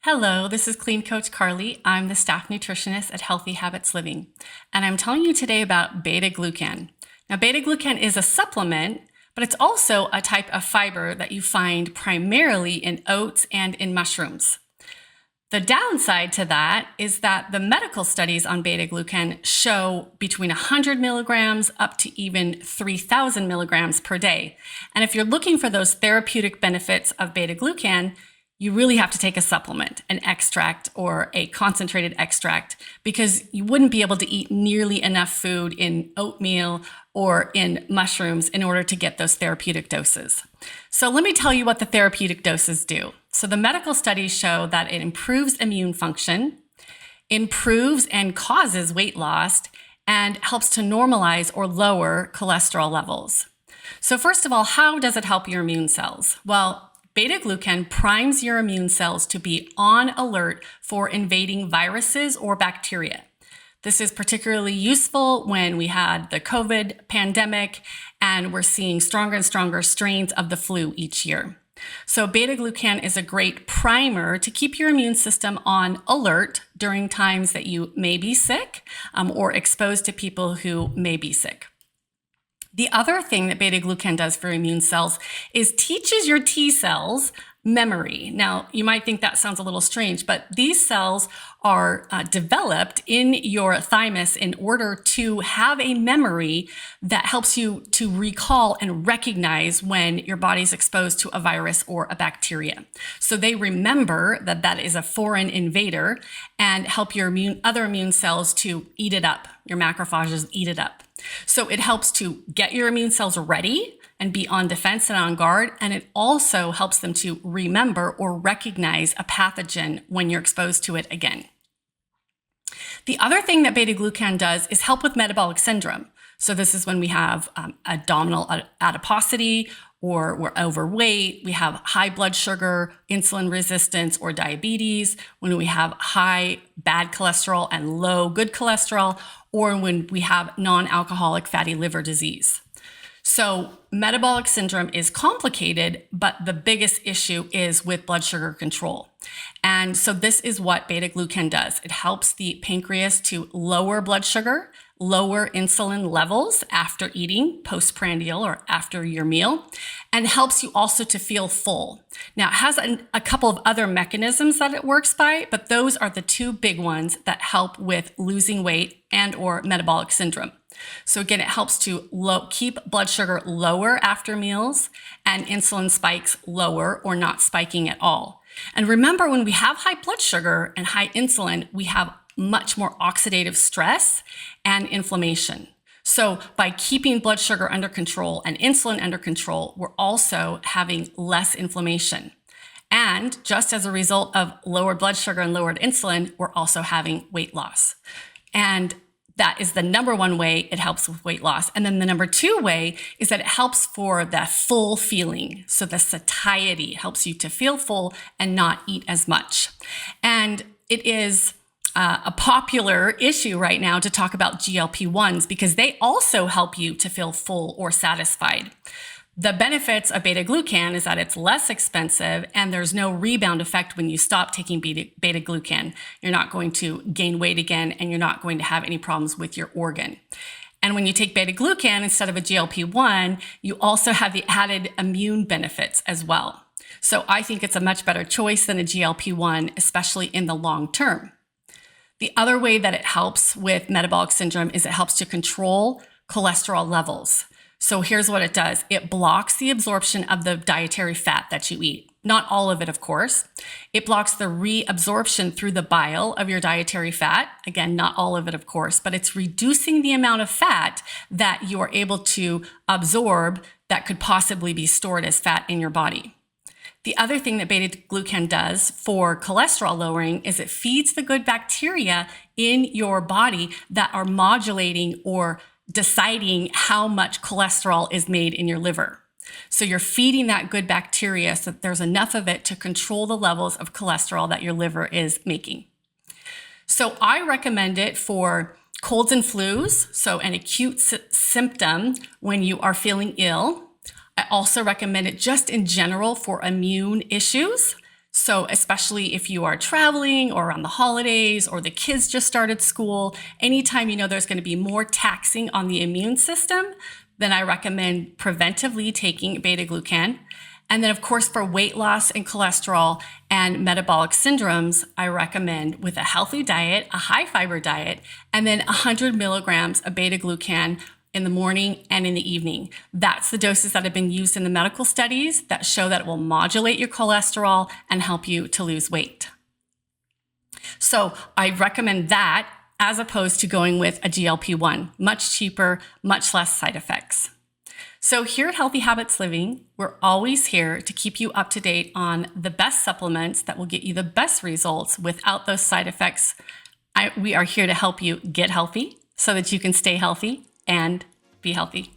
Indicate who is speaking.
Speaker 1: Hello, this is Clean Coach Carly. I'm the staff nutritionist at Healthy Habits Living, and I'm telling you today about Beta Glucan. Now, Beta Glucan is a supplement, but it's also a type of fiber that you find primarily in oats and in mushrooms. The downside to that is that the medical studies on beta glucan show between 100 milligrams up to even 3,000 milligrams per day. And if you're looking for those therapeutic benefits of beta glucan, you really have to take a supplement, an extract or a concentrated extract, because you wouldn't be able to eat nearly enough food in oatmeal or in mushrooms in order to get those therapeutic doses. So let me tell you what the therapeutic doses do. So the medical studies show that it improves immune function, improves and causes weight loss, and helps to normalize or lower cholesterol levels. So first of all, how does it help your immune cells? Well, beta glucan primes your immune cells to be on alert for invading viruses or bacteria. This is particularly useful when we had the COVID pandemic and we're seeing stronger and stronger strains of the flu each year. So beta glucan is a great primer to keep your immune system on alert during times that you may be sick or exposed to people who may be sick. The other thing that beta glucan does for immune cells is teaches your T cells memory. Now, you might think that sounds a little strange, but these cells are developed in your thymus in order to have a memory that helps you to recall and recognize when your body's exposed to a virus or a bacteria. So they remember that that is a foreign invader and help your other immune cells to eat it up. Your macrophages eat it up. So it helps to get your immune cells ready and be on defense and on guard. And it also helps them to remember or recognize a pathogen when you're exposed to it again. The other thing that beta glucan does is help with metabolic syndrome. So this is when we have abdominal adiposity, or we're overweight, we have high blood sugar, insulin resistance, or diabetes, when we have high bad cholesterol and low good cholesterol, or when we have non-alcoholic fatty liver disease. So metabolic syndrome is complicated, but the biggest issue is with blood sugar control. And so this is what beta glucan does. It helps the pancreas to lower blood sugar, lower insulin levels after eating, postprandial or after your meal, and helps you also to feel full. Now, it has a couple of other mechanisms that it works by, but those are the two big ones that help with losing weight and or metabolic syndrome. So again, it helps to keep blood sugar lower after meals and insulin spikes lower or not spiking at all. And remember, when we have high blood sugar and high insulin, we have much more oxidative stress and inflammation. So by keeping blood sugar under control and insulin under control, we're also having less inflammation. And just as a result of lowered blood sugar and lowered insulin, we're also having weight loss. And that is the number one way it helps with weight loss. And then the number two way is that it helps for the full feeling. So the satiety helps you to feel full and not eat as much. And it is a popular issue right now to talk about GLP-1s because they also help you to feel full or satisfied. The benefits of beta glucan is that it's less expensive and there's no rebound effect when you stop taking beta glucan. You're not going to gain weight again and you're not going to have any problems with your organ. And when you take beta glucan instead of a GLP-1, you also have the added immune benefits as well. So I think it's a much better choice than a GLP-1, especially in the long term. The other way that it helps with metabolic syndrome is it helps to control cholesterol levels. So here's what it does. It blocks the absorption of the dietary fat that you eat. Not all of it, of course. It blocks the reabsorption through the bile of your dietary fat. Again, not all of it, of course, but it's reducing the amount of fat that you are able to absorb that could possibly be stored as fat in your body. The other thing that beta glucan does for cholesterol lowering is it feeds the good bacteria in your body that are modulating or deciding how much cholesterol is made in your liver. So you're feeding that good bacteria so that there's enough of it to control the levels of cholesterol that your liver is making. So I recommend it for colds and flus, so an acute symptom when you are feeling ill. I also recommend it just in general for immune issues. So especially if you are traveling or around the holidays or the kids just started school, anytime you know there's going to be more taxing on the immune system, then I recommend preventively taking beta glucan. And then of course for weight loss and cholesterol and metabolic syndromes, I recommend with a healthy diet, a high fiber diet, and then 100 milligrams of beta glucan in the morning and in the evening. That's the doses that have been used in the medical studies that show that it will modulate your cholesterol and help you to lose weight. So I recommend that as opposed to going with a GLP-1, much cheaper, much less side effects. So here at Healthy Habits Living, we're always here to keep you up to date on the best supplements that will get you the best results without those side effects. We are here to help you get healthy so that you can stay healthy and be healthy.